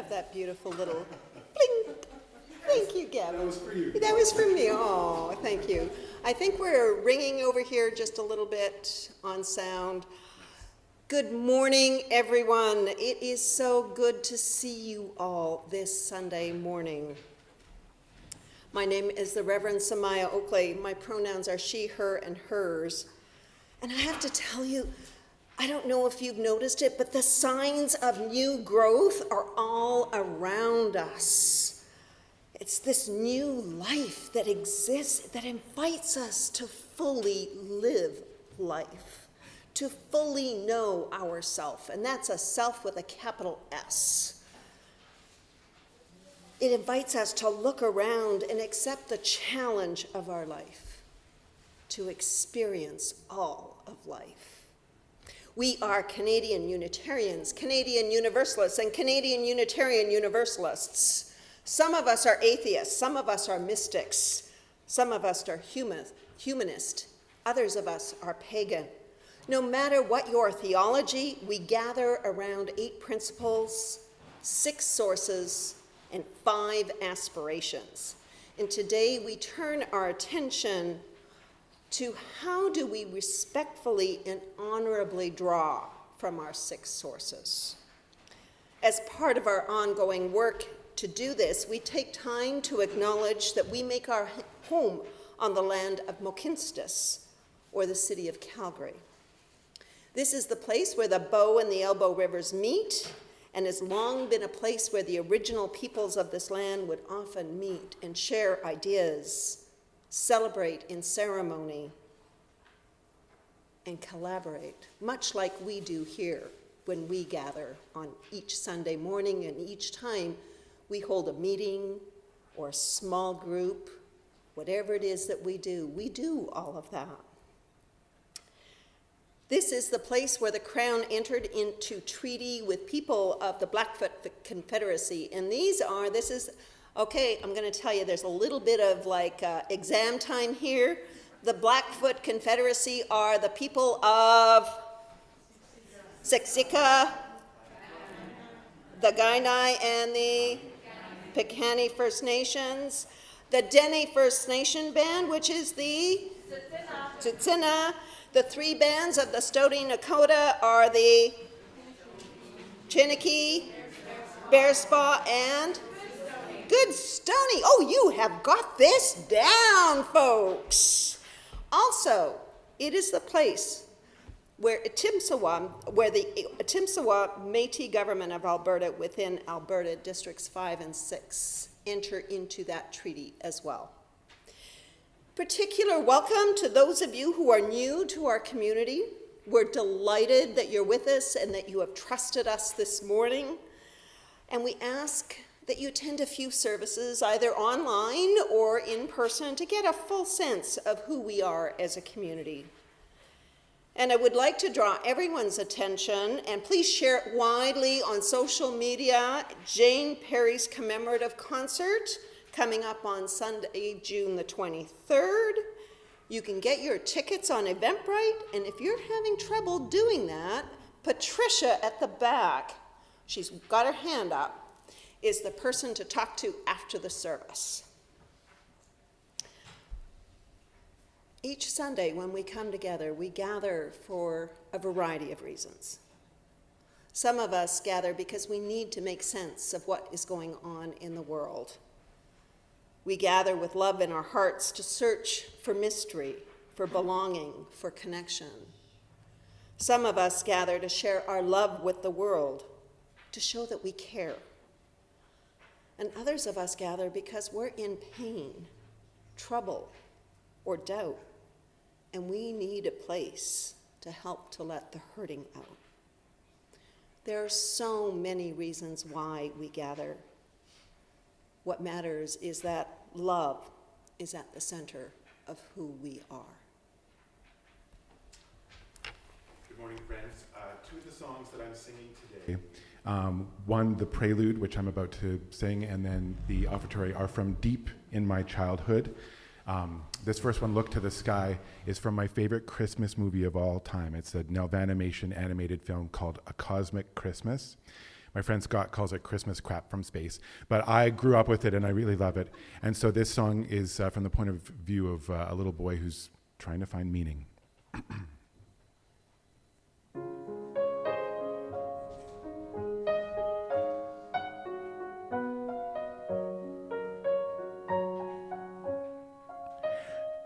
have that beautiful little bling. Thank you, Gavin. That was for you. That was for me. Oh, thank you. I think we're ringing over here just a little bit on sound. Good morning, everyone. It is so good to see you all this Sunday morning. My name is the Reverend Samaya Oakley. My pronouns are she, her, and hers. And I have to tell you, I don't know if you've noticed it, but the signs of new growth are all around us. It's this new life that exists, that invites us to fully live life, to fully know ourself, and that's a self with a capital S. It invites us to look around and accept the challenge of our life, to experience all of life. We are Canadian Unitarians, Canadian Universalists, and Canadian Unitarian Universalists. Some of us are atheists, some of us are mystics, some of us are humanist, others of us are pagan. No matter what your theology, we gather around 8 principles, 6 sources, and 5 aspirations. And today we turn our attention to how do we respectfully and honorably draw from our 6 sources. As part of our ongoing work to do this, we take time to acknowledge that we make our home on the land of Mohkinstsis, or the city of Calgary. This is the place where the Bow and the Elbow rivers meet, and has long been a place where the original peoples of this land would often meet and share ideas, celebrate in ceremony, and collaborate, much like we do here when we gather on each Sunday morning, and each time we hold a meeting or a small group, whatever it is that we do all of that. This is the place where the Crown entered into treaty with people of the Blackfoot Confederacy. And okay, I'm going to tell you, there's a little bit of exam time here. The Blackfoot Confederacy are the people of Siksika, the Kainai, and the Piikani First Nations, the Dene First Nation band, which is the Tsuut'ina. The 3 bands of the Stoney Nakoda are the Chiniki, Bearspaw, and Good Stony. Oh, you have got this down, folks. Also, it is the place where the Atimsawa Métis government of Alberta within Alberta Districts 5 and 6 enter into that treaty as well. Particular welcome to those of you who are new to our community. We're delighted that you're with us and that you have trusted us this morning. And we ask that you attend a few services, either online or in person, to get a full sense of who we are as a community. And I would like to draw everyone's attention, and please share it widely on social media, Jane Perry's commemorative concert, coming up on Sunday, June the 23rd. You can get your tickets on Eventbrite, and if you're having trouble doing that, Patricia at the back, she's got her hand up, is the person to talk to after the service. Each Sunday when we come together, we gather for a variety of reasons. Some of us gather because we need to make sense of what is going on in the world. We gather with love in our hearts to search for mystery, for belonging, for connection. Some of us gather to share our love with the world, to show that we care. And others of us gather because we're in pain, trouble, or doubt, and we need a place to help to let the hurting out. There are so many reasons why we gather. What matters is that love is at the center of who we are. Good morning, friends. 2 of the songs that I'm singing today, one, the Prelude, which I'm about to sing, and then the Offertory, are from deep in my childhood. This first one, Look to the Sky, is from my favorite Christmas movie of all time. It's a Nelvanimation animated film called A Cosmic Christmas. My friend Scott calls it Christmas crap from space. But I grew up with it, and I really love it. And so this song is from the point of view of a little boy who's trying to find meaning.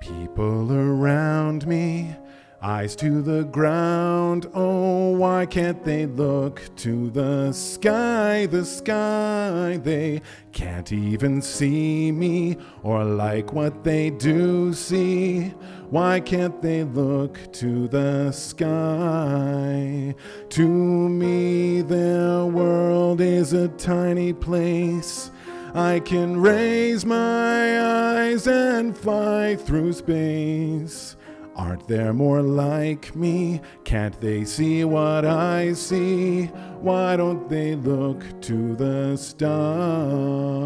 People around me, eyes to the ground. Oh, why can't they look to the sky, the sky? They can't even see me or like what they do see. Why can't they look to the sky? To me, their world is a tiny place. I can raise my eyes and fly through space. Aren't there more like me? Can't they see what I see? Why don't they look to the stars?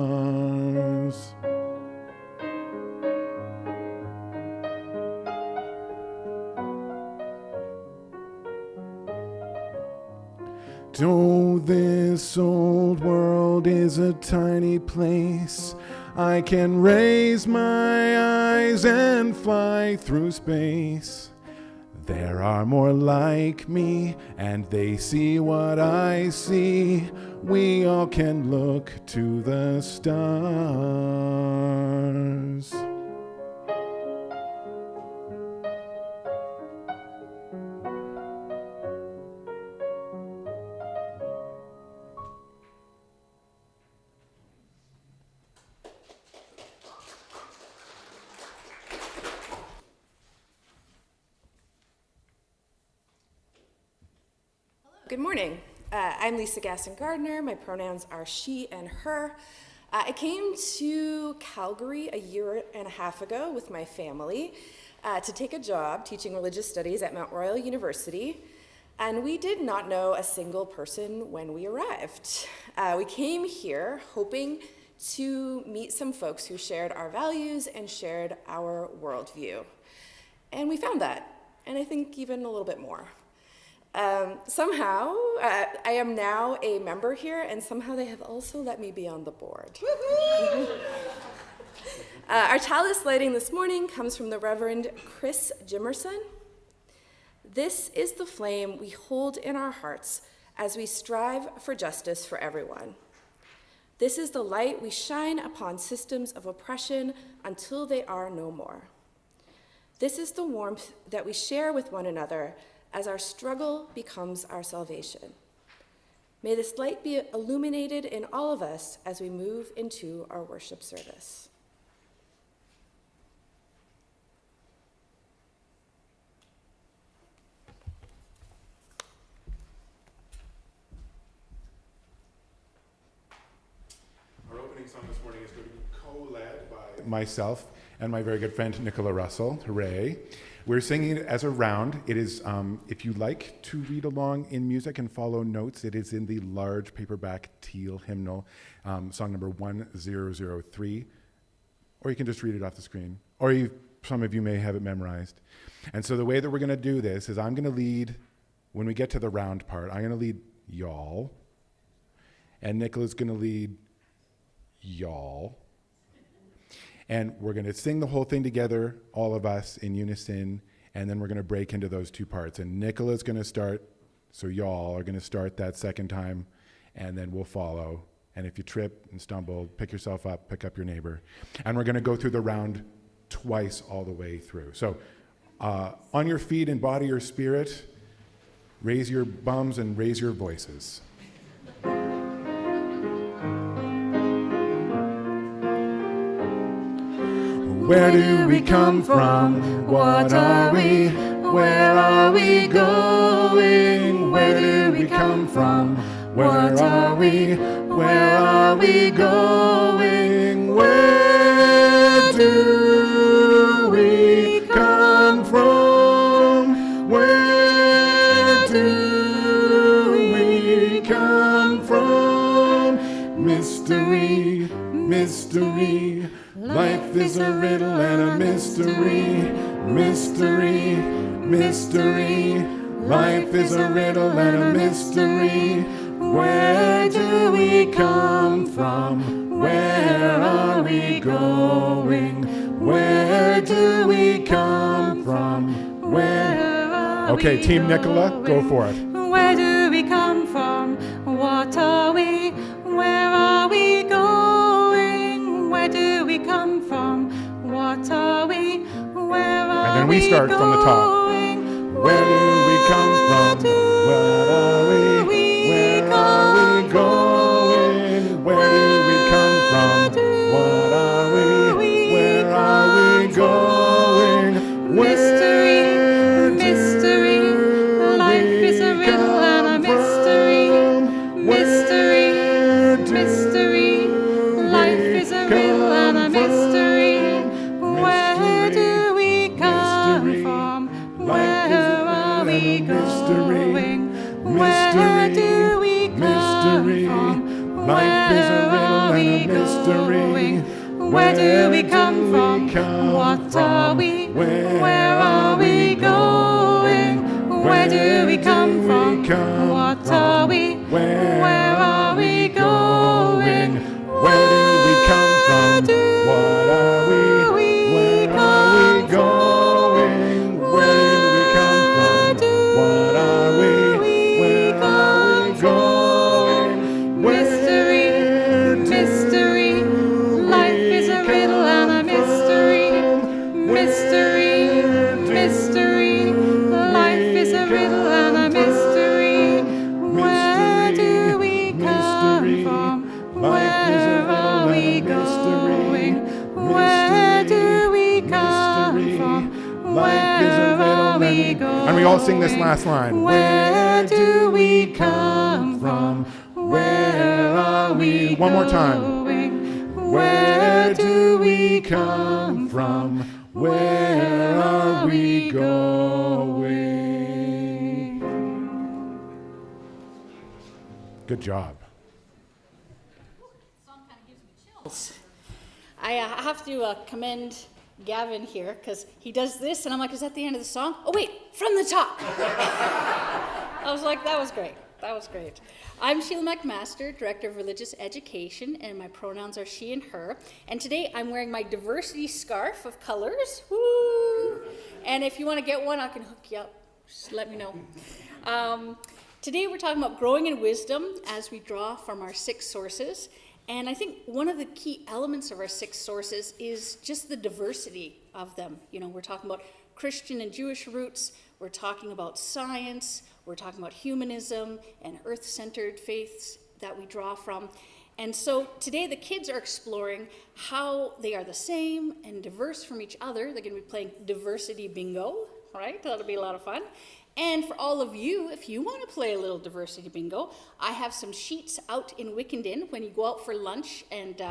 Oh, this old world is a tiny place. I can raise my eyes and fly through space. There are more like me, and they see what I see. We all can look to the stars. Good morning. I'm Lisa Gasson-Gardner. My pronouns are she and her. I came to Calgary a year and a half ago with my family to take a job teaching religious studies at Mount Royal University, and we did not know a single person when we arrived. We came here hoping to meet some folks who shared our values and shared our worldview. And we found that, and I think even a little bit more. Somehow, I am now a member here, and somehow they have also let me be on the board. Our Chalice Lighting this morning comes from the Reverend Chris Jimerson. This is the flame we hold in our hearts as we strive for justice for everyone. This is the light we shine upon systems of oppression until they are no more. This is the warmth that we share with one another as our struggle becomes our salvation. May this light be illuminated in all of us as we move into our worship service. Our opening song this morning is going to be co-led by myself and my very good friend Nicola Russell. Hooray. We're singing it as a round. It is, if you like to read along in music and follow notes, it is in the large paperback teal hymnal, song number 1003. Or you can just read it off the screen. Or some of you may have it memorized. And so the way that we're going to do this is I'm going to lead, when we get to the round part, I'm going to lead y'all. And Nicola's going to lead y'all. And we're going to sing the whole thing together, all of us in unison, and then we're going to break into those two parts. And Nicola's going to start, so y'all are going to start that second time, and then we'll follow. And if you trip and stumble, pick yourself up, pick up your neighbor. And we're going to go through the round twice all the way through. So on your feet in body or spirit, raise your bums and raise your voices. Where do we come from? What are we? Where are we going? Where do we come from? What are we? Where are we going? Where do we come from? Where do we come from? Mystery, mystery. Life is a riddle and a mystery, mystery, mystery. Life is a riddle and a mystery. Where do we come from? Where are we going? Where do we come from? Where are Okay, we Team Nicola, go going? for it. Where do we come from? What are we? Where are we going? Where do we come from? What are we? Where are we? And then we start from the top. going? Where do we come from? What are we? Where are we going? Where do we come from? What are we? Where are we going? Mystery, mystery, life is a riddle and a mystery. Mystery, mystery, life is a riddle and a mystery. Where do we come from? Where are we going? Where do we come from? Where are we going? Where do we come from? What are we? Where are we going? Where do we come from? What are we? Where are we going? Where do we come from? What are we? Where are we going? Where do we come from? What are we? Where are we going? Mystery, mystery, life is a riddle and a mystery. Mystery, mystery, life is a riddle and a mystery. Where do we come from? Where are we going? Where do we come from? Where are we going? And we all sing this last line. Where do we come from? Where are we One more time. going? Where do we come from? Where are we going? Good job. I have to commend Gavin here because he does this and I'm like, is that the end of the song? Oh wait, from the top. I was like, that was great. That was great. I'm Sheila MacMaster, Director of Religious Education, and my pronouns are she and her. And today I'm wearing my diversity scarf of colors. Woo! And if you want to get one, I can hook you up. Just let me know. Today we're talking about growing in wisdom as we draw from our 6 sources. And I think one of the key elements of our 6 sources is just the diversity of them. You know, we're talking about Christian and Jewish roots, we're talking about science, we're talking about humanism and earth-centered faiths that we draw from. And so today the kids are exploring how they are the same and diverse from each other. They're going to be playing diversity bingo, right? That'll be a lot of fun. And for all of you, if you want to play a little diversity bingo, I have some sheets out in Wickenden when you go out for lunch and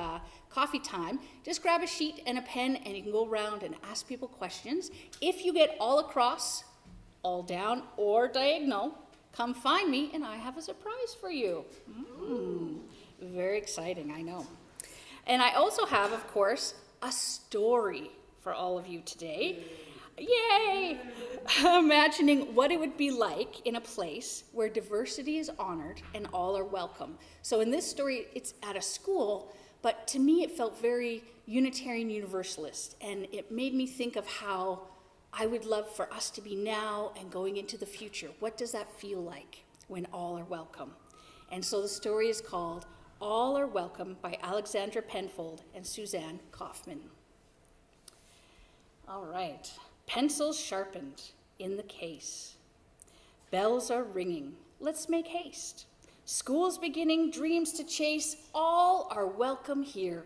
coffee time. Just grab a sheet and a pen and you can go around and ask people questions. If you get all across, all down, or diagonal, come find me and I have a surprise for you. Very exciting, I know. And I also have, of course, a story for all of you today. Yay! Imagining what it would be like in a place where diversity is honored and all are welcome. So in this story, it's at a school, but to me it felt very Unitarian Universalist, and it made me think of how I would love for us to be now and going into the future. What does that feel like when all are welcome? And so the story is called All Are Welcome by Alexandra Penfold and Suzanne Kaufman. All right. Pencils sharpened in the case. Bells are ringing, let's make haste. School's beginning, dreams to chase, all are welcome here.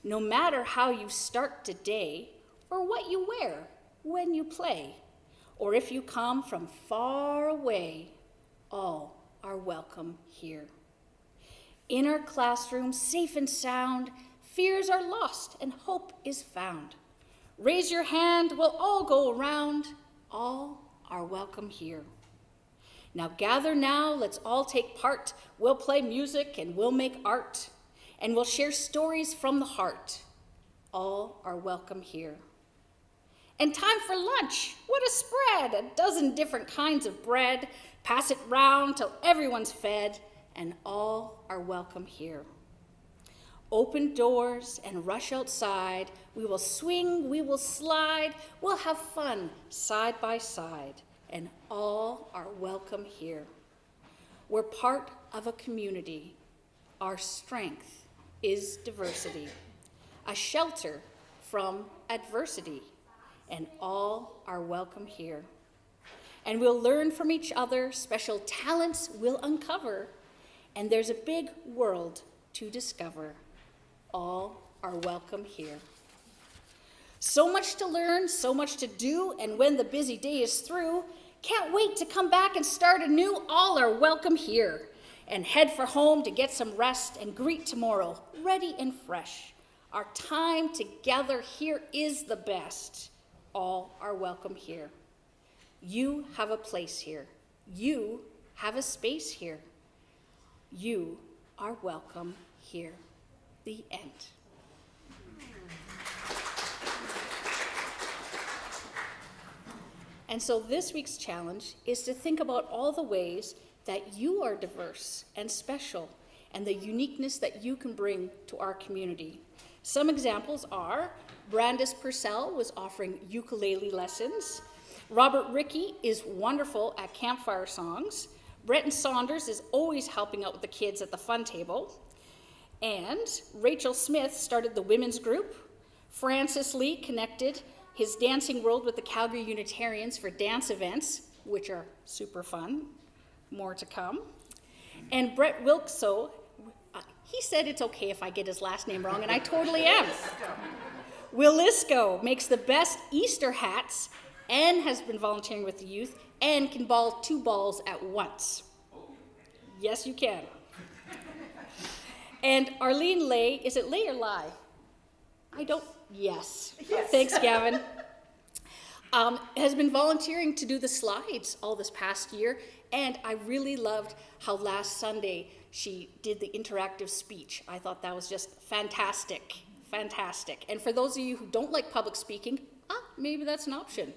No matter how you start today, or what you wear when you play, or if you come from far away, all are welcome here. In our classroom, safe and sound, fears are lost and hope is found. Raise your hand, we'll all go around. All are welcome here. Now gather now, let's all take part. We'll play music and we'll make art. And we'll share stories from the heart. All are welcome here. And time for lunch. What a spread, a dozen different kinds of bread. Pass it round till everyone's fed. and all are welcome here. Open doors and rush outside. We will swing, we will slide, we'll have fun side by side, and all are welcome here. We're part of a community. Our strength is diversity, a shelter from adversity, and all are welcome here. And we'll learn from each other, special talents we'll uncover, and there's a big world to discover. All are welcome here. So much to learn, so much to do, and when the busy day is through, can't wait to come back and start anew. All are welcome here. And head for home to get some rest and greet tomorrow, ready and fresh. Our time together here is the best. All are welcome here. You have a place here. You have a space here. You are welcome here. The end. And so this week's challenge is to think about all the ways that you are diverse and special and the uniqueness that you can bring to our community. Some examples are Brandis Purcell was offering ukulele lessons. Robert Rickey is wonderful at campfire songs. Brenton Saunders is always helping out with the kids at the fun table. And Rachel Smith started the women's group. Francis Lee connected his dancing world with the Calgary Unitarians for dance events, which are super fun. More to come. And Brett Wilkso, he said it's okay if I get his last name wrong, and I totally am. Willisco makes the best Easter hats and has been volunteering with the youth and can ball 2 balls at once. Yes, you can. And Arlene Lay, is it Lay or Lie? Yes. Thanks, Gavin. Has been volunteering to do the slides all this past year, and I really loved how last Sunday she did the interactive speech. I thought that was just fantastic, fantastic. And for those of you who don't like public speaking, maybe that's an option.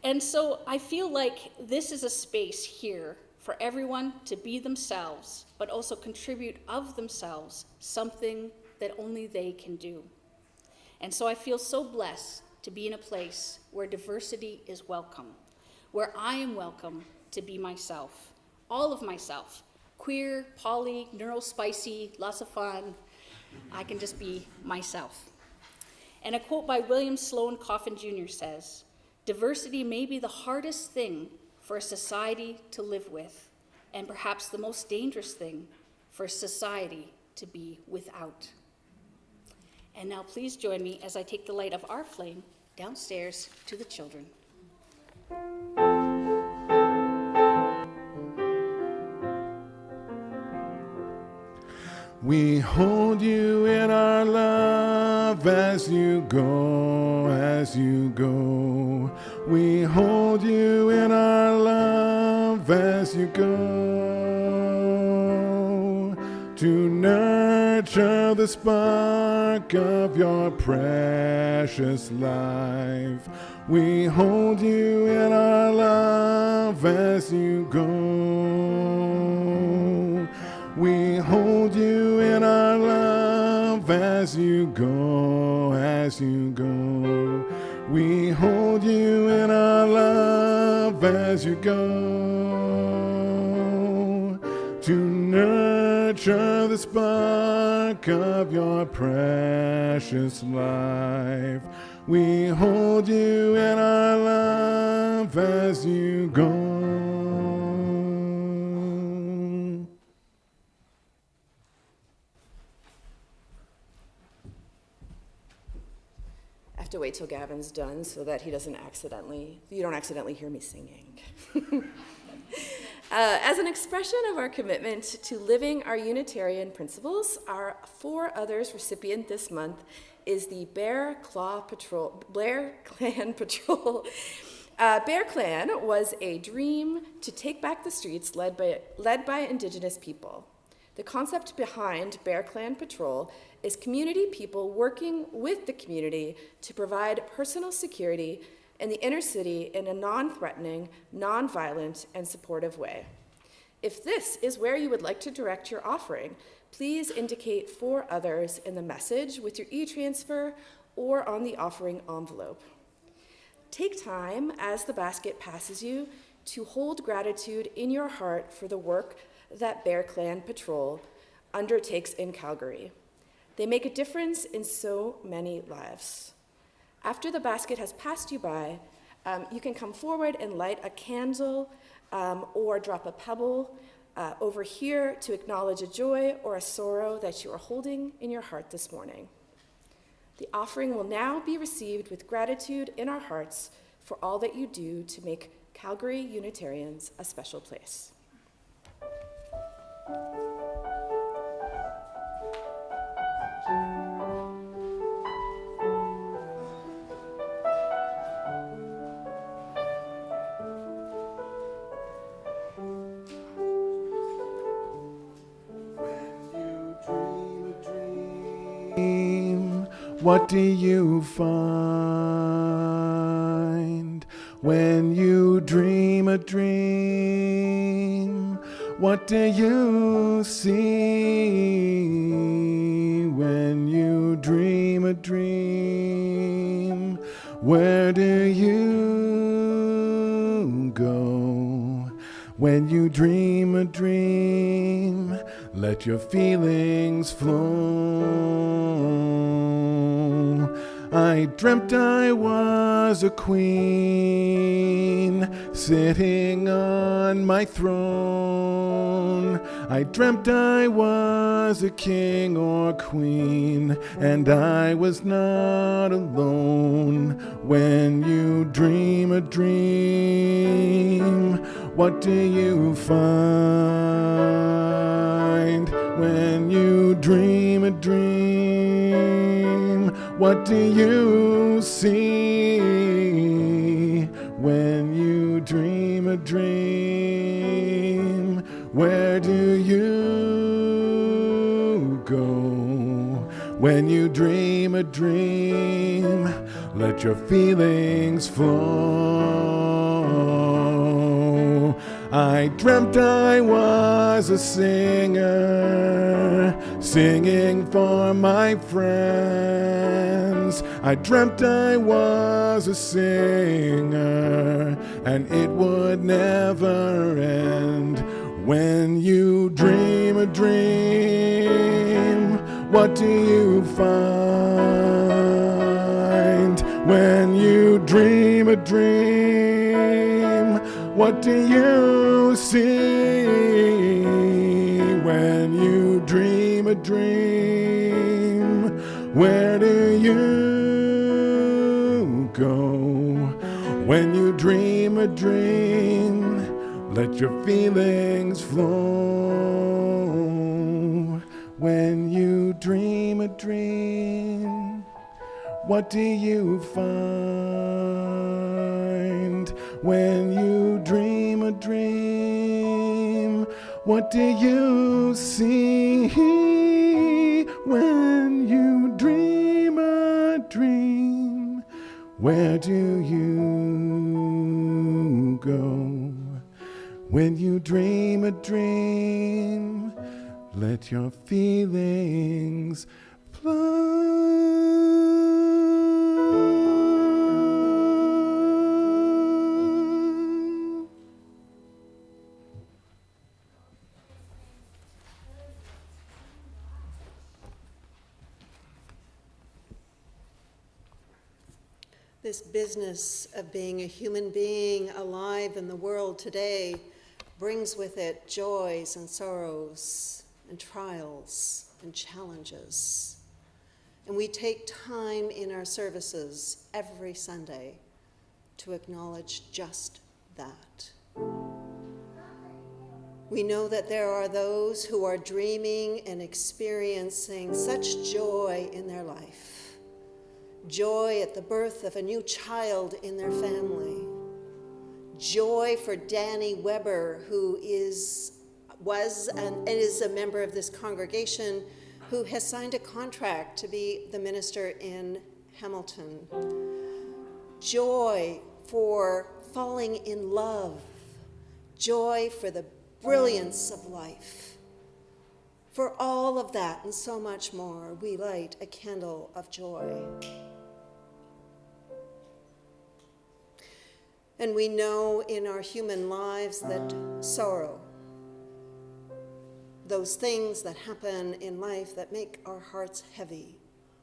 And so I feel like this is a space here for everyone to be themselves, but also contribute of themselves something that only they can do. And so I feel so blessed to be in a place where diversity is welcome, where I am welcome to be myself, all of myself, queer, poly, neurospicy, lots of fun. I can just be myself. And a quote by William Sloane Coffin Jr. says, "Diversity may be the hardest thing for a society to live with, and perhaps the most dangerous thing for society to be without." And now please join me as I take the light of our flame downstairs to the children. We hold you in our love as you go, as you go. We hold you in our love as you go, to nurture the spark of your precious life. We hold you in our love as you go. We hold you in our love as you go, as you go. We hold you in our love as you go, to nurture the spark of your precious life. We hold you in our love as you go. I have to wait till Gavin's done so that you don't accidentally hear me singing. As an expression of our commitment to living our Unitarian principles, our 4 others recipient this month is the Bearclan Patrol. Bearclan was a dream to take back the streets led by Indigenous people. The concept behind Bearclan Patrol is community people working with the community to provide personal security in the inner city in a non-threatening, non-violent, and supportive way. If this is where you would like to direct your offering, please indicate for others in the message with your e-transfer or on the offering envelope. Take time as the basket passes you to hold gratitude in your heart for the work that Bearclan Patrol undertakes in Calgary. They make a difference in so many lives. After the basket has passed you by, you can come forward and light a candle or drop a pebble over here to acknowledge a joy or a sorrow that you are holding in your heart this morning. The offering will now be received with gratitude in our hearts for all that you do to make Calgary Unitarians a special place. What do you find when you dream a dream? What do you see when you dream a dream? Where do you go when you dream a dream? Let your feelings flow. I dreamt I was a queen sitting on my throne. I dreamt I was a king or queen, and I was not alone. When you dream a dream, what do you find? When you dream a dream, what do you see? When you dream a dream, where do you go? When you dream a dream, let your feelings flow. I dreamt I was a singer, singing for my friends. I dreamt I was a singer, and it would never end. When you dream a dream, what do you find? When you dream a dream, what do you see? When you dream a dream, where do you go? When you dream a dream, let your feelings flow. When you dream a dream, what do you find? When you dream a dream, what do you see? When you dream a dream, where do you go? When you dream a dream, let your feelings flow. This business of being a human being alive in the world today brings with it joys and sorrows and trials and challenges. And we take time in our services every Sunday to acknowledge just that. We know that there are those who are dreaming and experiencing such joy in their life. Joy at the birth of a new child in their family. Joy for Danny Weber, who was and is a member of this congregation, who has signed a contract to be the minister in Hamilton. Joy for falling in love. Joy for the brilliance of life. For all of that and so much more, we light a candle of joy. And we know in our human lives that sorrow, those things that happen in life that make our hearts heavy,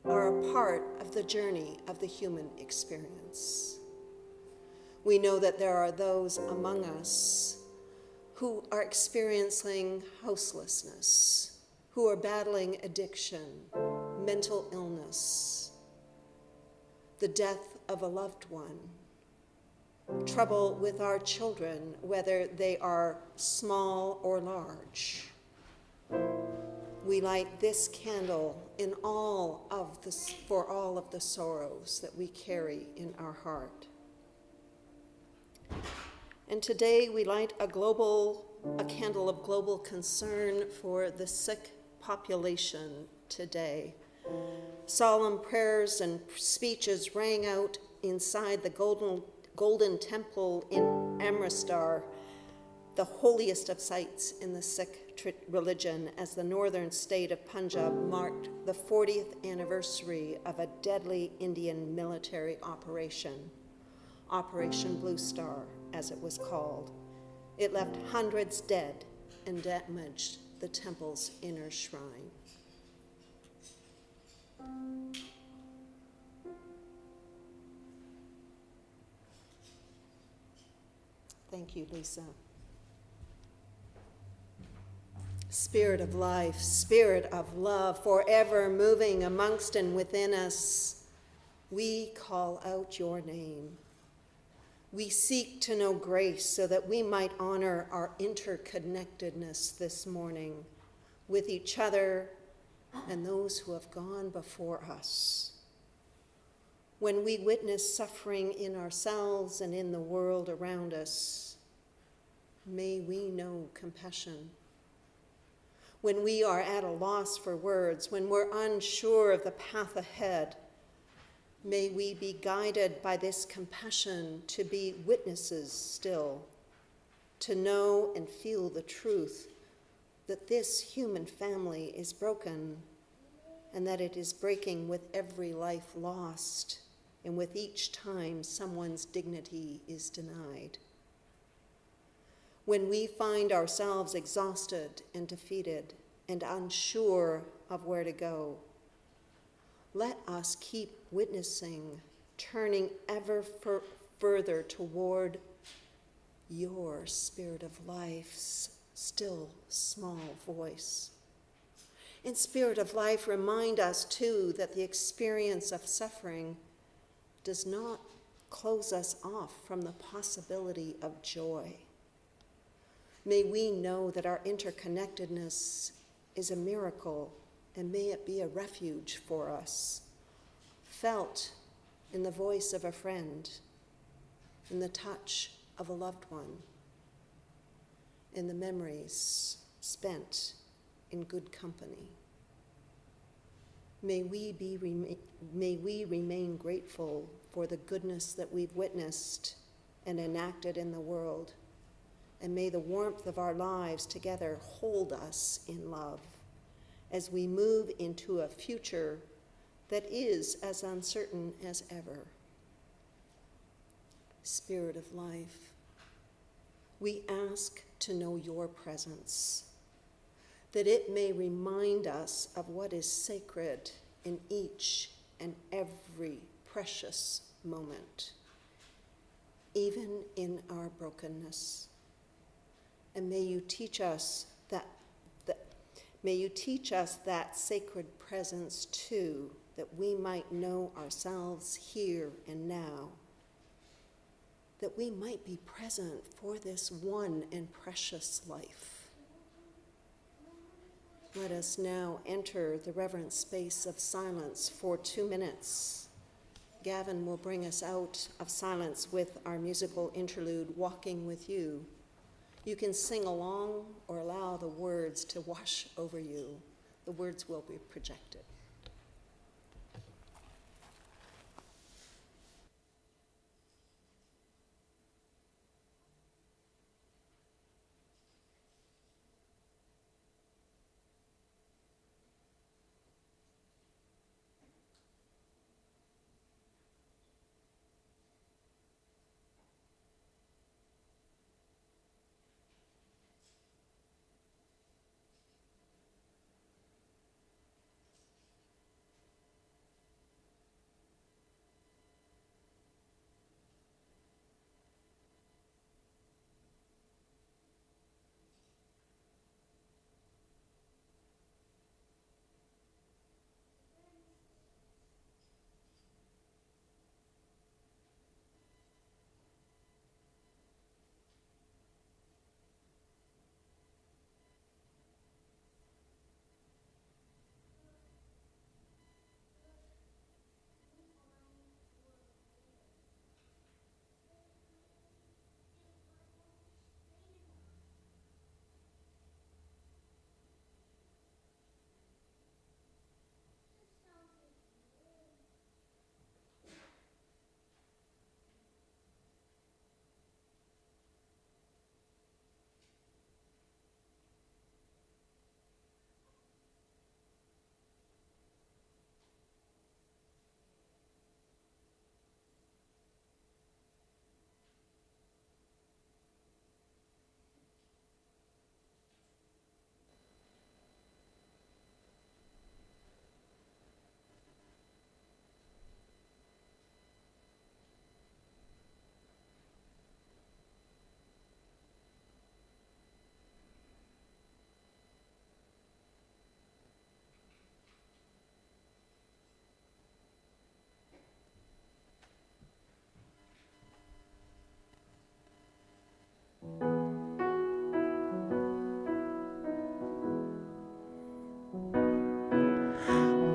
are a part of the journey of the human experience. We know that there are those among us who are experiencing houselessness, who are battling addiction, mental illness, the death of a loved one, trouble with our children, whether they are small or large. We light this candle for all of the sorrows that we carry in our heart. And today we light a candle of global concern for the sick population today. Solemn prayers and speeches rang out inside the Golden Temple in Amritsar, the holiest of sites in the Sikh religion, as the northern state of Punjab marked the 40th anniversary of a deadly Indian military operation, Operation Blue Star, as it was called. It left hundreds dead and damaged the temple's inner shrine. Thank you, Lisa. Spirit of life, Spirit of love, forever moving amongst and within us, we call out your name. We seek to know grace so that we might honor our interconnectedness this morning with each other and those who have gone before us. When we witness suffering in ourselves and in the world around us, may we know compassion. When we are at a loss for words, when we're unsure of the path ahead, may we be guided by this compassion to be witnesses still, to know and feel the truth that this human family is broken and that it is breaking with every life lost and with each time someone's dignity is denied. When we find ourselves exhausted and defeated and unsure of where to go, let us keep witnessing, turning ever further toward your Spirit of life's still small voice. In Spirit of life, remind us too that the experience of suffering does not close us off from the possibility of joy. May we know that our interconnectedness is a miracle, and may it be a refuge for us, felt in the voice of a friend, in the touch of a loved one, in the memories spent in good company. May we remain grateful for the goodness that we've witnessed and enacted in the world, and may the warmth of our lives together hold us in love as we move into a future that is as uncertain as ever. Spirit of life, we ask to know your presence, that it may remind us of what is sacred in each and every precious moment, even in our brokenness. And may you teach us that sacred presence too, that we might know ourselves here and now, that we might be present for this one and precious life. Let us now enter the reverent space of silence for 2 minutes. Gavin will bring us out of silence with our musical interlude, Walking with You. You can sing along or allow the words to wash over you. The words will be projected.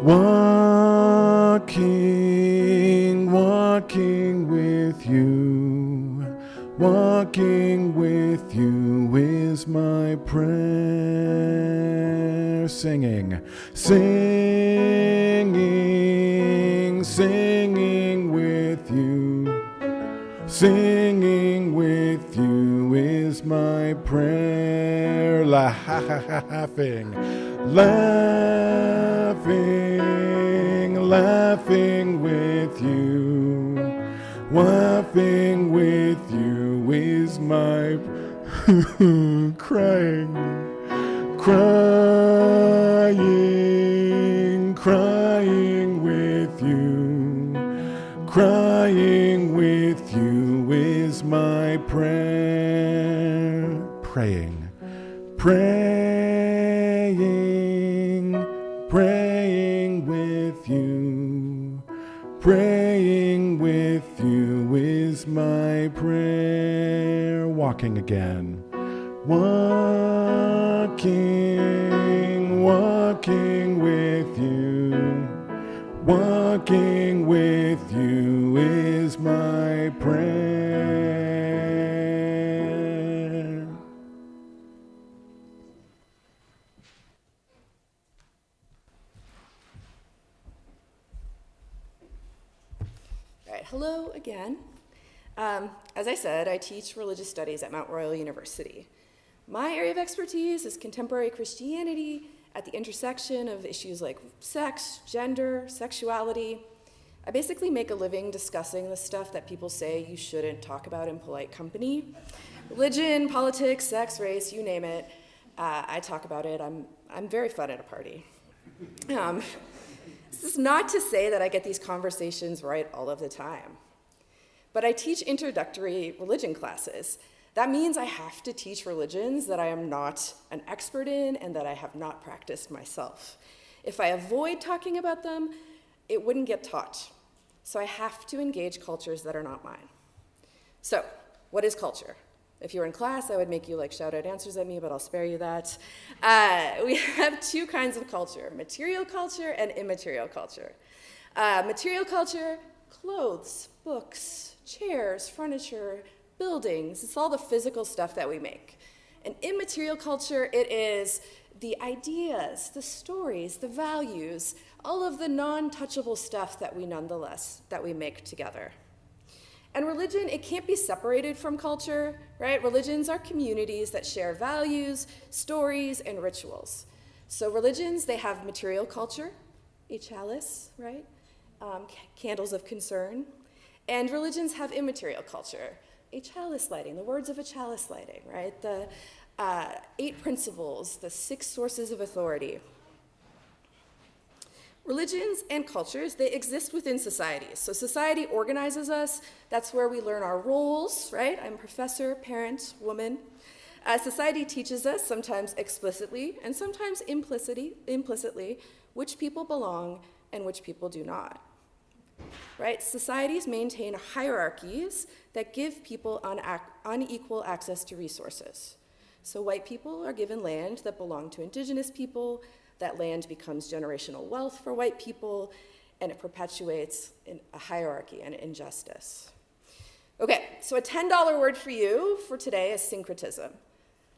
Walking, walking with you, walking with you is my prayer. Singing, singing, singing with you, singing with you is my prayer. Laughing, laughing, laughing with you, laughing with you is my crying, crying, crying with you, crying with you is my prayer. Praying, praying, praying with you, praying with you is my prayer. Walking again, walking, walking with you, walking with you is my prayer. All right, hello again. As I said, I teach religious studies at Mount Royal University. My area of expertise is contemporary Christianity at the intersection of issues like sex, gender, sexuality. I basically make a living discussing the stuff that people say you shouldn't talk about in polite company. Religion, politics, sex, race, you name it. I talk about it. I'm very fun at a party. This is not to say that I get these conversations right all of the time. But I teach introductory religion classes. That means I have to teach religions that I am not an expert in and that I have not practiced myself. If I avoid talking about them, it wouldn't get taught. So I have to engage cultures that are not mine. So, what is culture? If you were in class, I would make you shout out answers at me, but I'll spare you that. We have two kinds of culture, material culture and immaterial culture. Material culture, clothes, books, chairs, furniture, buildings. It's all the physical stuff that we make. And immaterial culture, it is the ideas, the stories, the values, all of the non-touchable stuff that we make together. And religion, it can't be separated from culture, right? Religions are communities that share values, stories, and rituals. So religions, they have material culture, a chalice, right? Candles of concern. And religions have immaterial culture, a chalice lighting, the words of a chalice lighting, right? The 8 principles, the 6 sources of authority. Religions and cultures, they exist within societies. So society organizes us. That's where we learn our roles, right? I'm professor, parent, woman. Society teaches us, sometimes explicitly and sometimes implicitly, which people belong and which people do not. Right? Societies maintain hierarchies that give people unequal access to resources. So white people are given land that belong to indigenous people. That land becomes generational wealth for white people, and it perpetuates a hierarchy and injustice. Okay, so a $10 word for you for today is syncretism.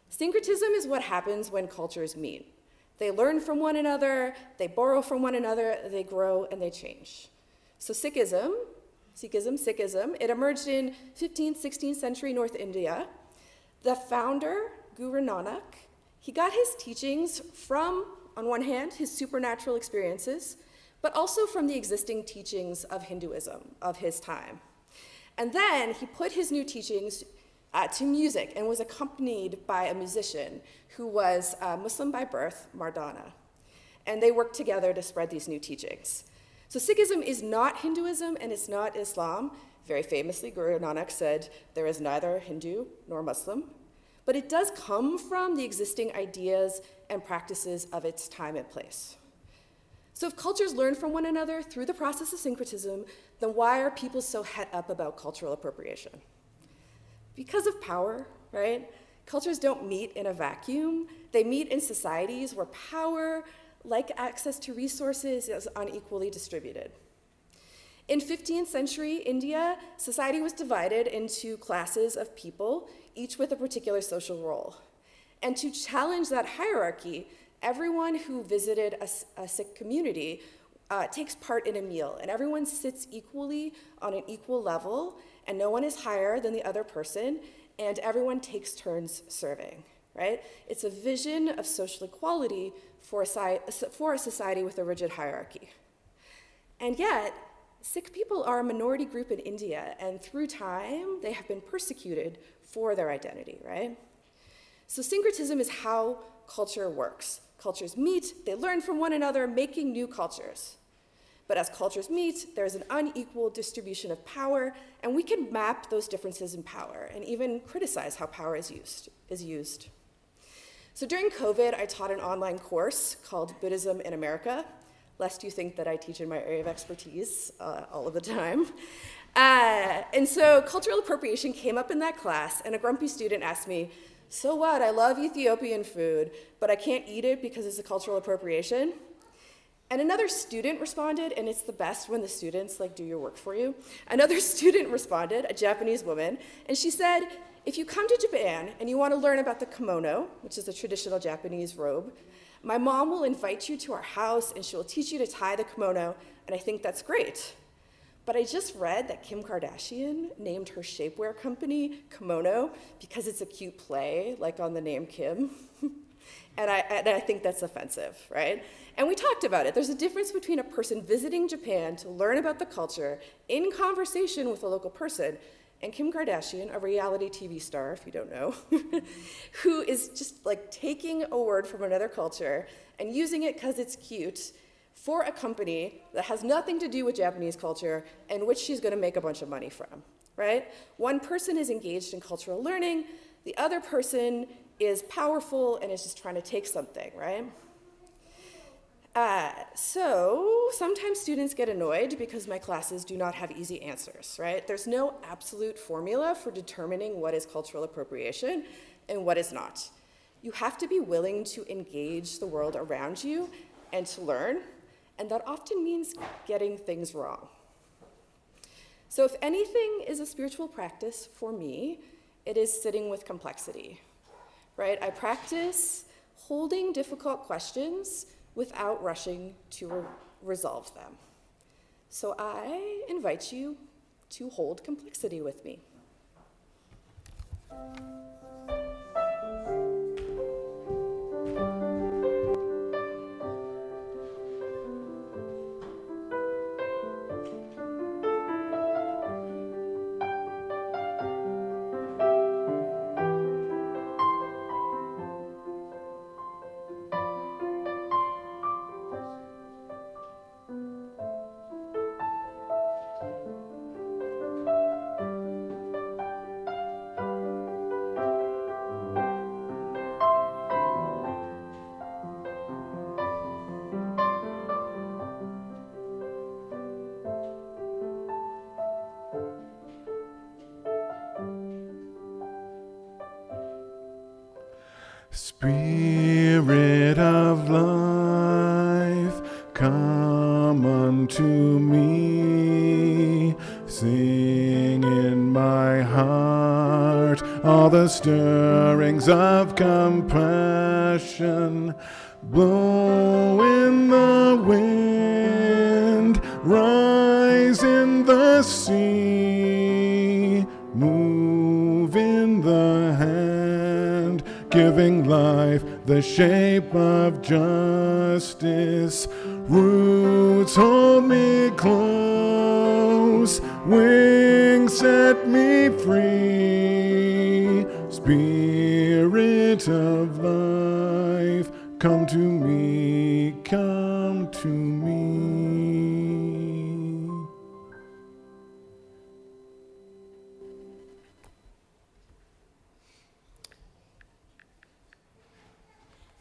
Syncretism is what happens when cultures meet. They learn from one another, they borrow from one another, they grow and they change. So Sikhism, it emerged in 15th, 16th century North India. The founder, Guru Nanak, he got his teachings from, on one hand, his supernatural experiences, but also from the existing teachings of Hinduism of his time. And then he put his new teachings to music and was accompanied by a musician who was Muslim by birth, Mardana. And they worked together to spread these new teachings. So Sikhism is not Hinduism and it's not Islam. Very famously, Guru Nanak said, there is neither Hindu nor Muslim. But it does come from the existing ideas and practices of its time and place. So if cultures learn from one another through the process of syncretism, then why are people so het up about cultural appropriation? Because of power, right? Cultures don't meet in a vacuum. They meet in societies where power, like access to resources, is unequally distributed. In 15th century India, society was divided into classes of people, each with a particular social role. And to challenge that hierarchy, everyone who visited a Sikh community takes part in a meal, and everyone sits equally on an equal level, and no one is higher than the other person, and everyone takes turns serving, right? It's a vision of social equality for a society with a rigid hierarchy. And yet, Sikh people are a minority group in India, and through time, they have been persecuted for their identity, right? So syncretism is how culture works. Cultures meet, they learn from one another, making new cultures. But as cultures meet, there's an unequal distribution of power, and we can map those differences in power and even criticize how power is used. So during COVID, I taught an online course called Buddhism in America, lest you think that I teach in my area of expertise all of the time. And so cultural appropriation came up in that class, and a grumpy student asked me, "So what, I love Ethiopian food, but I can't eat it because it's a cultural appropriation?" And another student responded, and it's the best when the students do your work for you. Another student responded, a Japanese woman, and she said, "If you come to Japan and you want to learn about the kimono, which is a traditional Japanese robe, my mom will invite you to our house and she will teach you to tie the kimono, and I think that's great. But I just read that Kim Kardashian named her shapewear company Kimono because it's a cute play, like on the name Kim." And I think that's offensive, right? And we talked about it. There's a difference between a person visiting Japan to learn about the culture in conversation with a local person and Kim Kardashian, a reality TV star, if you don't know, who is just taking a word from another culture and using it because it's cute for a company that has nothing to do with Japanese culture and which she's going to make a bunch of money from, right? One person is engaged in cultural learning, the other person is powerful and is just trying to take something, right? So sometimes students get annoyed because my classes do not have easy answers, right? There's no absolute formula for determining what is cultural appropriation and what is not. You have to be willing to engage the world around you and to learn, and that often means getting things wrong. So if anything is a spiritual practice for me, it is sitting with complexity, right? I practice holding difficult questions without rushing to resolve them. So I invite you to hold complexity with me. Spirit of life, come unto me. Sing in my heart all the stirrings of compassion. Blow in the wind, rise in the sea, move in the hand, giving life the shape of justice. Roots hold me close, wings set me free. Spirit of life, come to me, come to me.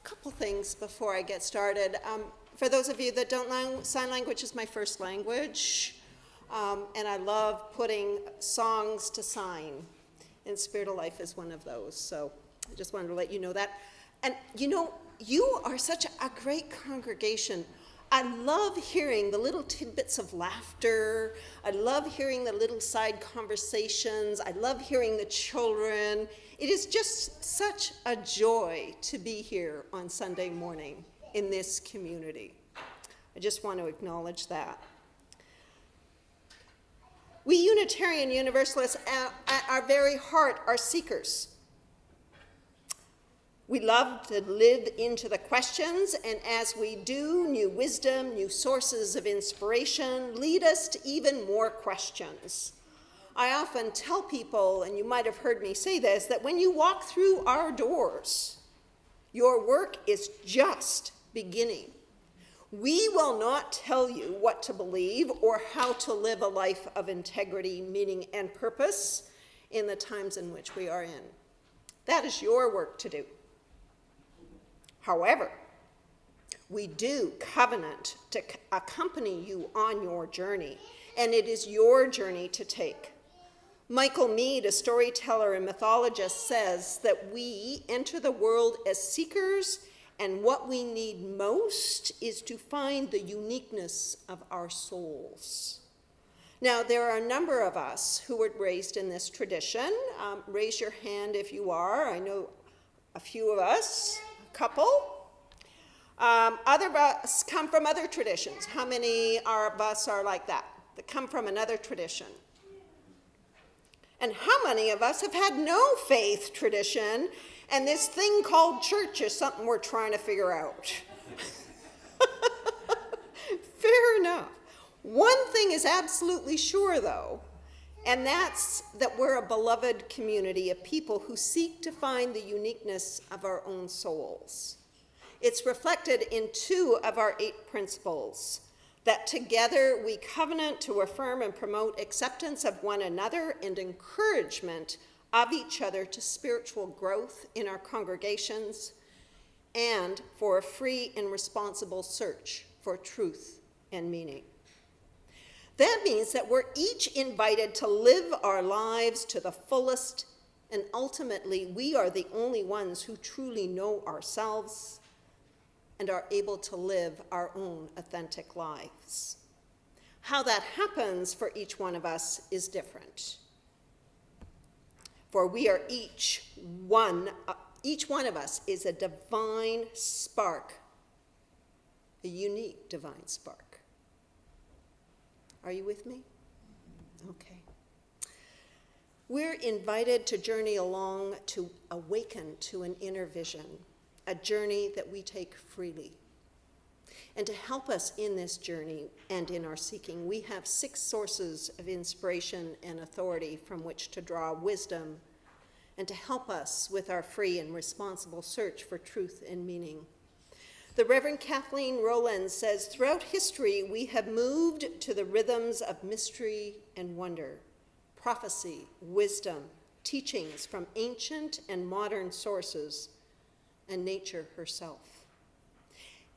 Couple things before I get started. For those of you that don't know, sign language is my first language, and I love putting songs to sign, and Spirit of Life is one of those, so I just wanted to let you know that. And you are such a great congregation. I love hearing the little tidbits of laughter. I love hearing the little side conversations. I love hearing the children. It is just such a joy to be here on Sunday morning in this community. I just want to acknowledge that. We Unitarian Universalists at our very heart are seekers. We love to live into the questions, and as we do, new wisdom, new sources of inspiration lead us to even more questions. I often tell people, and you might have heard me say this, that when you walk through our doors, your work is just beginning. We will not tell you what to believe or how to live a life of integrity, meaning, and purpose in the times in which we are in. That is your work to do. However, we do covenant to accompany you on your journey, and it is your journey to take. Michael Meade, a storyteller and mythologist, says that we enter the world as seekers, and what we need most is to find the uniqueness of our souls. Now, there are a number of us who were raised in this tradition. Raise your hand if you are. I know a few of us. Couple. Other of us come from other traditions. How many of us are like that come from another tradition? And how many of us have had no faith tradition, and this thing called church is something we're trying to figure out? Fair enough. One thing is absolutely sure, though, and that's that we're a beloved community of people who seek to find the uniqueness of our own souls. It's reflected in 2 of our 8 principles, that together we covenant to affirm and promote acceptance of one another and encouragement of each other to spiritual growth in our congregations, and for a free and responsible search for truth and meaning. That means that we're each invited to live our lives to the fullest, and ultimately we are the only ones who truly know ourselves and are able to live our own authentic lives. How that happens for each one of us is different. For we are each one of us is a divine spark, a unique divine spark. Are you with me? Okay. We're invited to journey along to awaken to an inner vision, a journey that we take freely. And to help us in this journey and in our seeking, we have 6 sources of inspiration and authority from which to draw wisdom and to help us with our free and responsible search for truth and meaning. The Reverend Kathleen Rowland says, throughout history, we have moved to the rhythms of mystery and wonder, prophecy, wisdom, teachings from ancient and modern sources, and nature herself.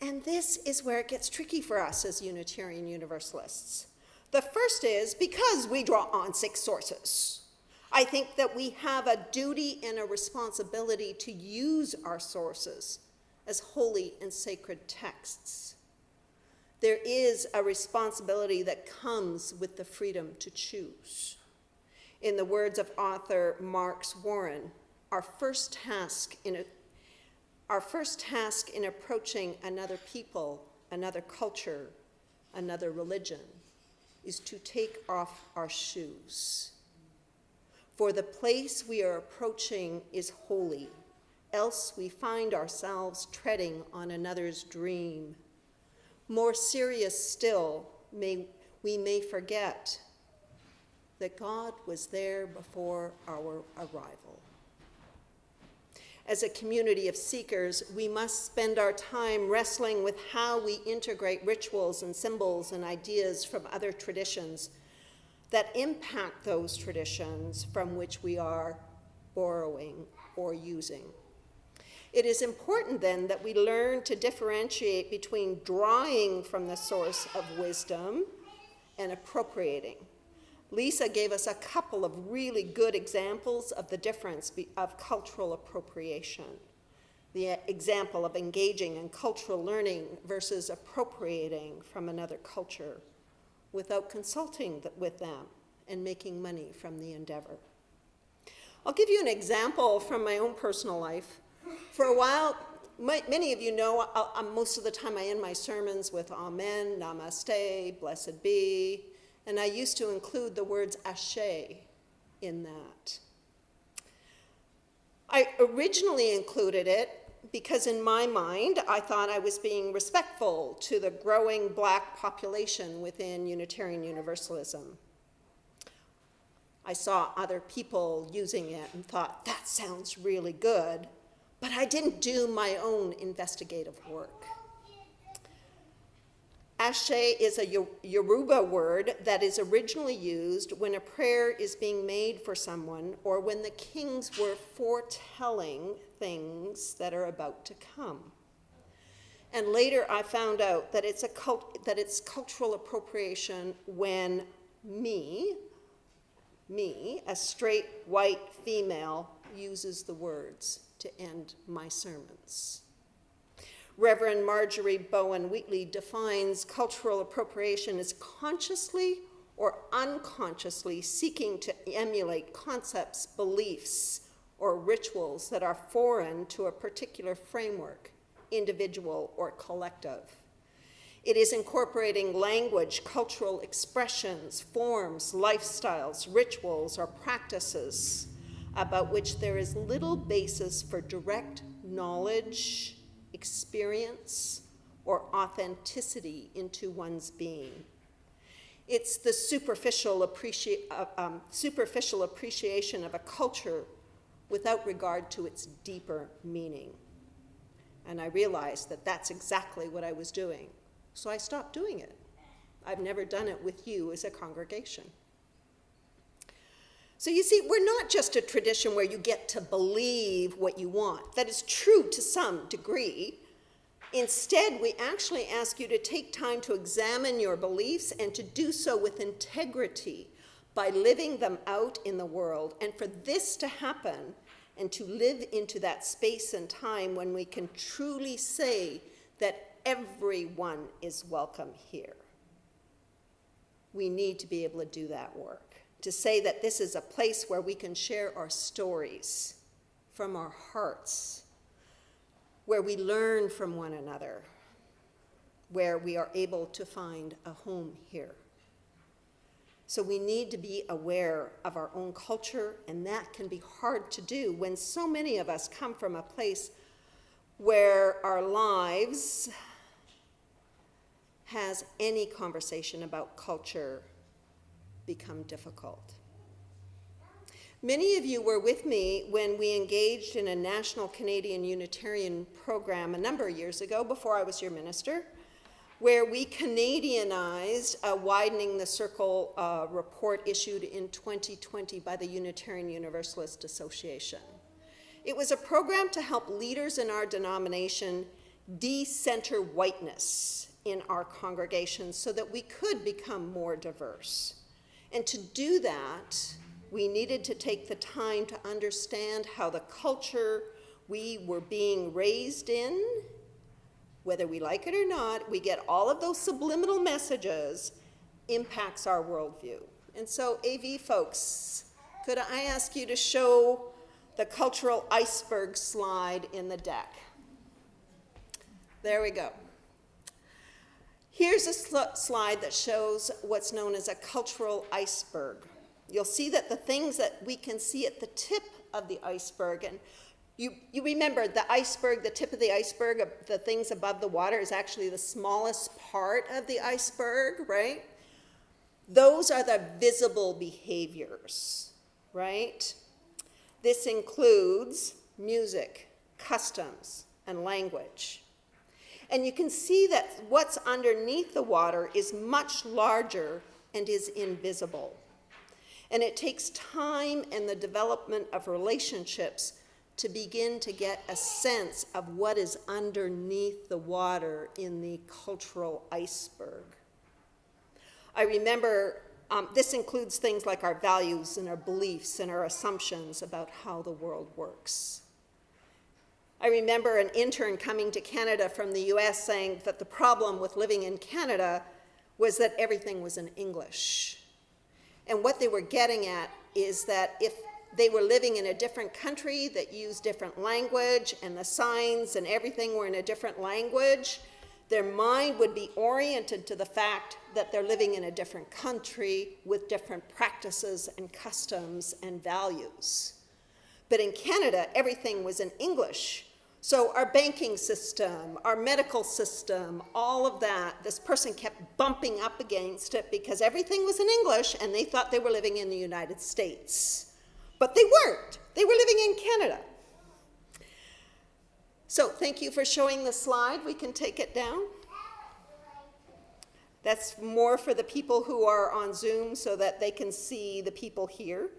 And this is where it gets tricky for us as Unitarian Universalists. The first is because we draw on 6 sources. I think that we have a duty and a responsibility to use our sources as holy and sacred texts. There is a responsibility that comes with the freedom to choose. In the words of author Marx Warren, our first task in approaching another people, another culture, another religion, is to take off our shoes. For the place we are approaching is holy, else we find ourselves treading on another's dream. More serious still, we may forget that God was there before our arrival. As a community of seekers, we must spend our time wrestling with how we integrate rituals and symbols and ideas from other traditions that impact those traditions from which we are borrowing or using. It is important then that we learn to differentiate between drawing from the source of wisdom and appropriating. Lisa gave us a couple of really good examples of the difference of cultural appropriation. the example of engaging in cultural learning versus appropriating from another culture without consulting with them and making money from the endeavor. I'll give you an example from my own personal life. For a while, many of you know, most of the time I end my sermons with Amen, Namaste, Blessed be, and I used to include the words Ashe in that. I originally included it because in my mind, I thought I was being respectful to the growing Black population within Unitarian Universalism. I saw other people using it and thought, that sounds really good, but I didn't do my own investigative work. Ashe is a Yoruba word that is originally used when a prayer is being made for someone or when the kings were foretelling things that are about to come. And later I found out that it's cultural appropriation when me, a straight white female, uses the words to end my sermons. Reverend Marjorie Bowen Wheatley defines cultural appropriation as consciously or unconsciously seeking to emulate concepts, beliefs, or rituals that are foreign to a particular framework, individual or collective. It is incorporating language, cultural expressions, forms, lifestyles, rituals, or practices about which there is little basis for direct knowledge, experience, or authenticity into one's being. It's the superficial appreciation of a culture without regard to its deeper meaning. And I realized that that's exactly what I was doing. So I stopped doing it. I've never done it with you as a congregation. So you see, we're not just a tradition where you get to believe what you want. That is true to some degree. Instead, we actually ask you to take time to examine your beliefs and to do so with integrity by living them out in the world. And for this to happen and to live into that space and time when we can truly say that everyone is welcome here, we need to be able to do that work. To say that this is a place where we can share our stories from our hearts, where we learn from one another, where we are able to find a home here. So we need to be aware of our own culture, and that can be hard to do when so many of us come from a place where our lives has any conversation about culture become difficult. Many of you were with me when we engaged in a national Canadian Unitarian program a number of years ago, before I was your minister, where we Canadianized a Widening the Circle report issued in 2020 by the Unitarian Universalist Association. It was a program to help leaders in our denomination de-center whiteness in our congregations so that we could become more diverse. And to do that, we needed to take the time to understand how the culture we were being raised in, whether we like it or not, we get all of those subliminal messages, impacts our worldview. And so, AV folks, could I ask you to show the cultural iceberg slide in the deck? There we go. Here's a slide that shows what's known as a cultural iceberg. You'll see that the things that we can see at the tip of the iceberg, and you remember the iceberg, the tip of the iceberg, the things above the water is actually the smallest part of the iceberg, right? Those are the visible behaviors, right? This includes music, customs, and language. And you can see that what's underneath the water is much larger and is invisible. And it takes time and the development of relationships to begin to get a sense of what is underneath the water in the cultural iceberg. I remember this includes things like our values and our beliefs and our assumptions about how the world works. I remember an intern coming to Canada from the US saying that the problem with living in Canada was that everything was in English. And what they were getting at is that if they were living in a different country that used different language and the signs and everything were in a different language, their mind would be oriented to the fact that they're living in a different country with different practices and customs and values. But in Canada, everything was in English. So our banking system, our medical system, all of that, this person kept bumping up against it because everything was in English and they thought they were living in the United States. But they weren't. They were living in Canada. So thank you for showing the slide. We can take it down. That's more for the people who are on Zoom so that they can see the people here.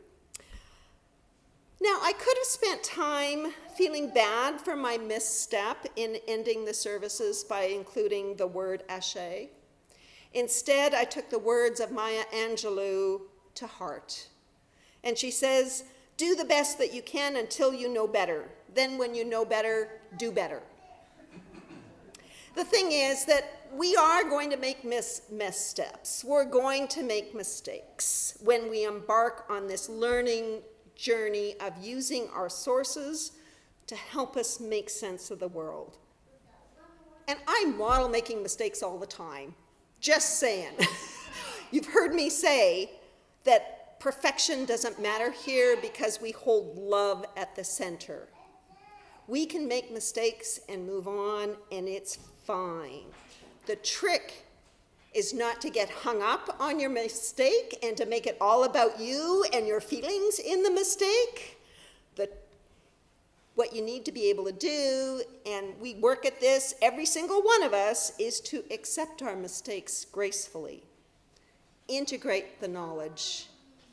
Now, I could have spent time feeling bad for my misstep in ending the services by including the word ashe. Instead, I took the words of Maya Angelou to heart. And she says, do the best that you can until you know better. Then when you know better, do better. The thing is that we are going to make missteps. We're going to make mistakes when we embark on this learning journey of using our sources to help us make sense of the world. And I model making mistakes all the time. Just saying. You've heard me say that perfection doesn't matter here because we hold love at the center. We can make mistakes and move on, and it's fine. The trick is not to get hung up on your mistake and to make it all about you and your feelings in the mistake. What you need to be able to do, and we work at this, every single one of us, is to accept our mistakes gracefully, integrate the knowledge,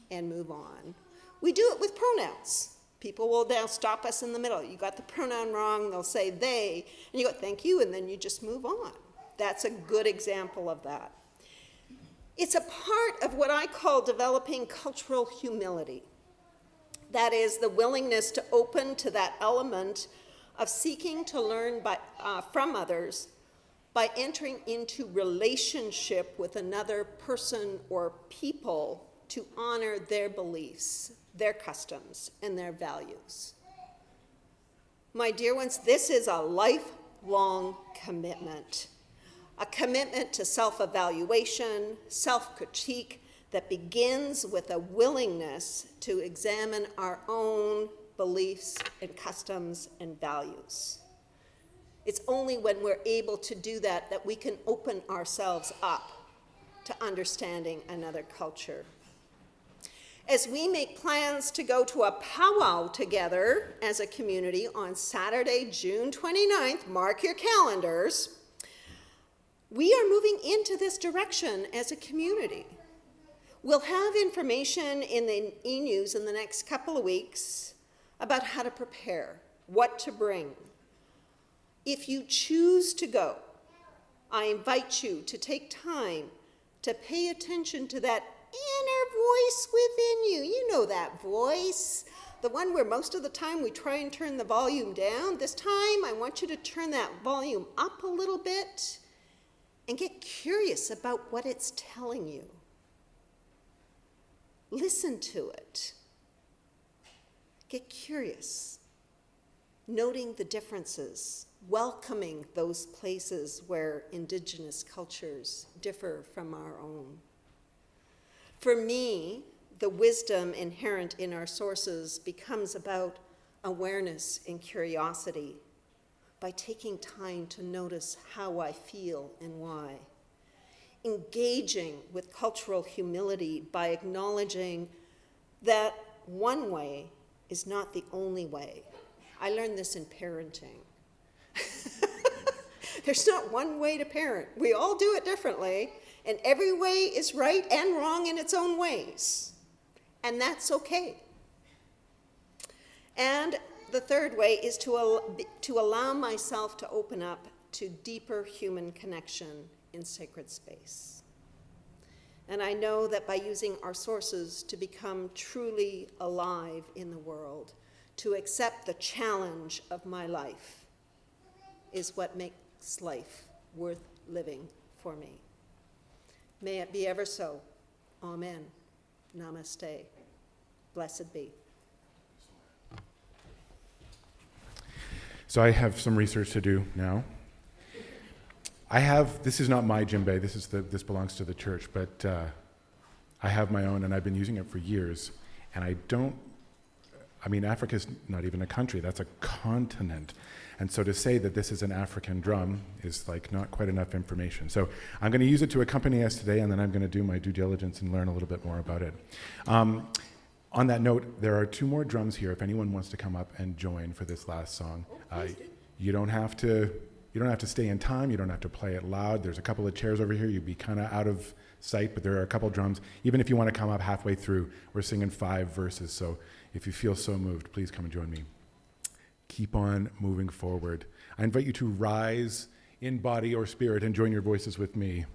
and move on. We do it with pronouns. People will now stop us in the middle. You got the pronoun wrong, they'll say they, and you go, thank you, and then you just move on. That's a good example of that. It's a part of what I call developing cultural humility. That is the willingness to open to that element of seeking to learn from others by entering into relationship with another person or people to honor their beliefs, their customs, and their values. My dear ones, this is a lifelong commitment. A commitment to self-evaluation, self-critique that begins with a willingness to examine our own beliefs and customs and values. It's only when we're able to do that that we can open ourselves up to understanding another culture. As we make plans to go to a powwow together as a community on Saturday, June 29th, mark your calendars, we are moving into this direction as a community. We'll have information in the e-news in the next couple of weeks about how to prepare, what to bring. If you choose to go, I invite you to take time to pay attention to that inner voice within you. You know that voice, the one where most of the time we try and turn the volume down. This time, I want you to turn that volume up a little bit and get curious about what it's telling you. Listen to it. Get curious, noting the differences, welcoming those places where Indigenous cultures differ from our own. For me, the wisdom inherent in our sources becomes about awareness and curiosity by taking time to notice how I feel and why. Engaging with cultural humility by acknowledging that one way is not the only way. I learned this in parenting. There's not one way to parent. We all do it differently, and every way is right and wrong in its own ways. And that's okay. And the third way is to allow myself to open up to deeper human connection in sacred space. And I know that by using our sources to become truly alive in the world, to accept the challenge of my life is what makes life worth living for me. May it be ever so. Amen. Namaste. Blessed be. So I have some research to do now. This is not my djembe, this belongs to the church, but I have my own and I've been using it for years. And Africa's not even a country, that's a continent. And so to say that this is an African drum is like not quite enough information. So I'm going to use it to accompany us today, and then I'm going to do my due diligence and learn a little bit more about it. On that note, there are 2 more drums here if anyone wants to come up and join for this last song. You don't have to stay in time, you don't have to play it loud. There's a couple of chairs over here, you'd be kind of out of sight, but there are a couple drums. Even if you want to come up halfway through, we're singing 5 verses, so if you feel so moved, please come and join me. Keep on moving forward. I invite you to rise in body or spirit and join your voices with me.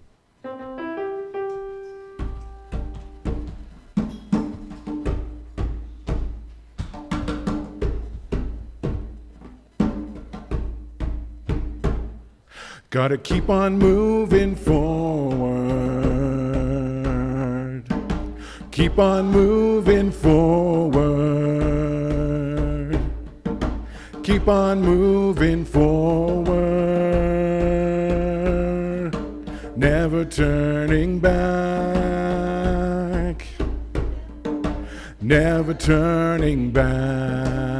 Gotta keep on moving forward. Keep on moving forward. Keep on moving forward. Never turning back. Never turning back.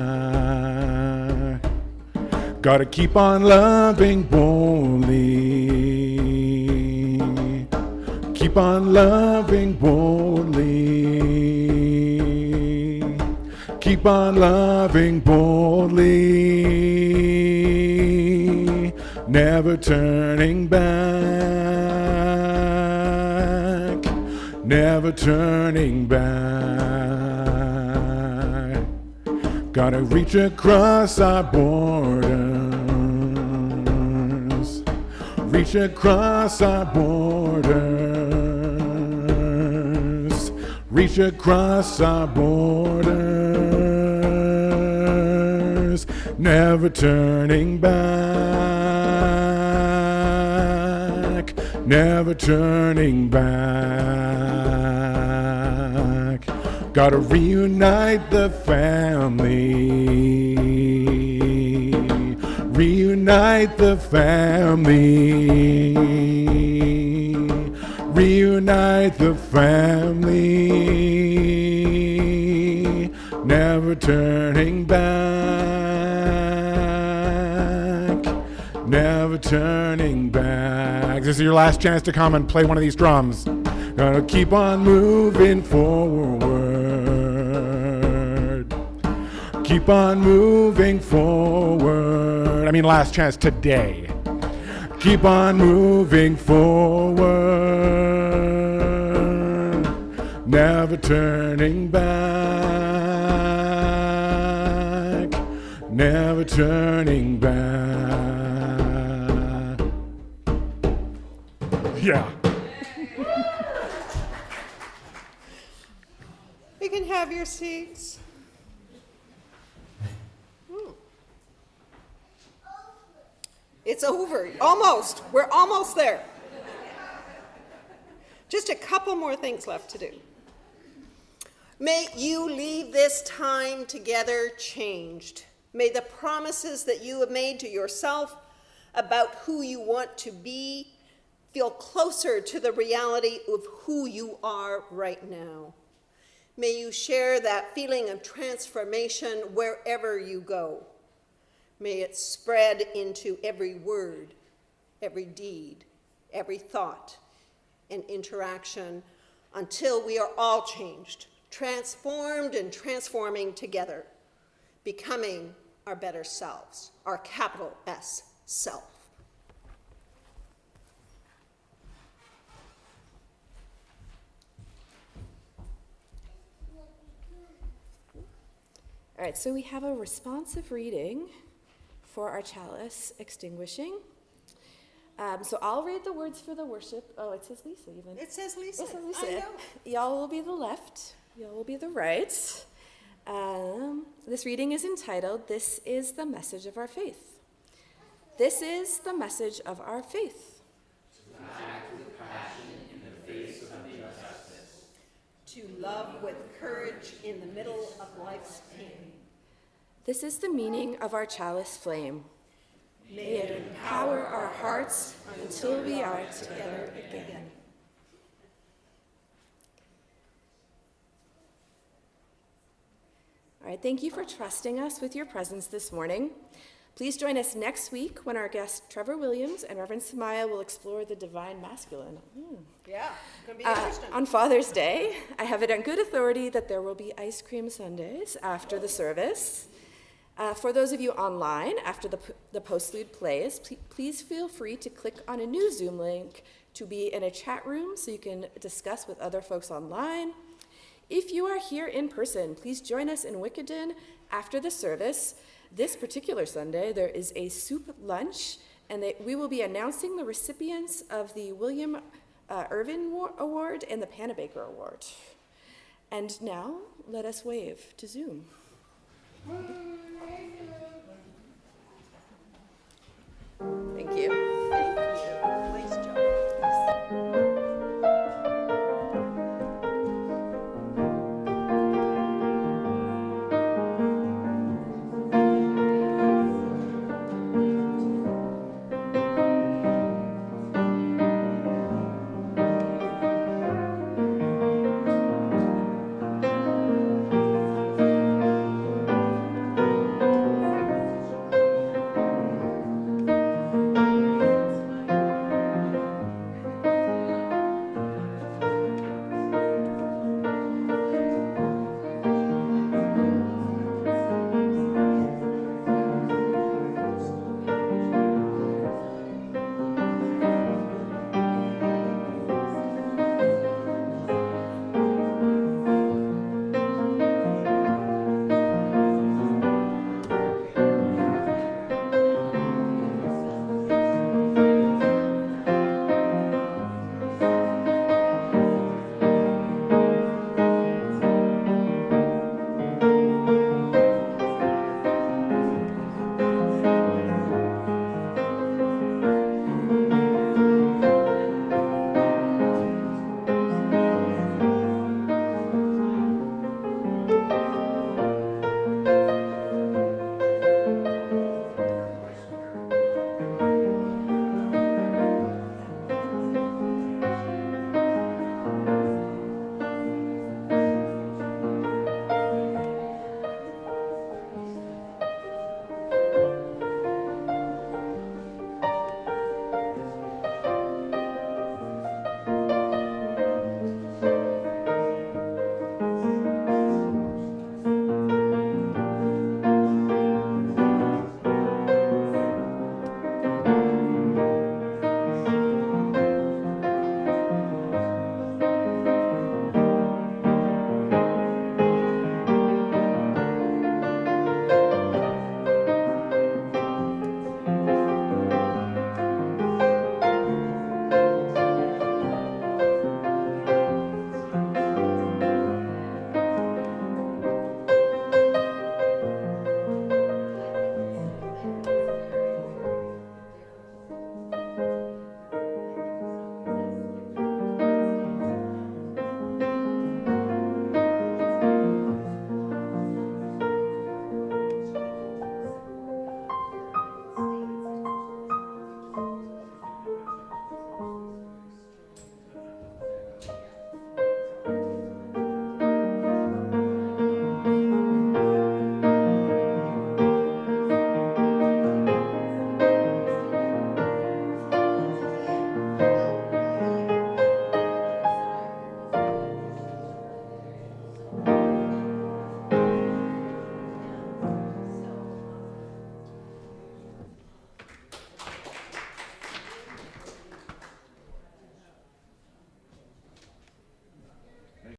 Gotta keep on loving boldly. Keep on loving boldly. Keep on loving boldly. Never turning back. Never turning back. Gotta reach across our borders. Reach across our borders. Reach across our borders. Never turning back. Never turning back. Gotta reunite the family. Reunite the family. Reunite the family. Never turning back. Never turning back. This is your last chance to come and play one of these drums. Gotta keep on moving forward. Keep on moving forward. Last chance today. Keep on moving forward. Never turning back. Never turning back. Yeah. You can have your seats. It's over. Almost. We're almost there. Just a couple more things left to do. May you leave this time together changed. May the promises that you have made to yourself about who you want to be feel closer to the reality of who you are right now. May you share that feeling of transformation wherever you go. May it spread into every word, every deed, every thought, and interaction until we are all changed, transformed and transforming together, becoming our better selves, our capital S self. All right, so we have a responsive reading for our chalice extinguishing. So I'll read the words for the worship. Oh, it says Lisa even. It says Lisa. It says Lisa. I know. Y'all will be the left. Y'all will be the right. This reading is entitled, This is the Message of Our Faith. This is the message of our faith. To love with courage in the middle of life's pain. This is the meaning of our chalice flame. May it empower our hearts until we are together again. All right, thank you for trusting us with your presence this morning. Please join us next week when our guests Trevor Williams and Reverend Samaya will explore the divine masculine. Yeah, it's going to be interesting. On Father's Day, I have it on good authority that there will be ice cream sundaes after the service. For those of you online, after the postlude plays, please feel free to click on a new Zoom link to be in a chat room so you can discuss with other folks online. If you are here in person, please join us in Wickenden after the service. This particular Sunday, there is a soup lunch, and we will be announcing the recipients of the William Irvin Award and the Panabaker Award. And now, let us wave to Zoom.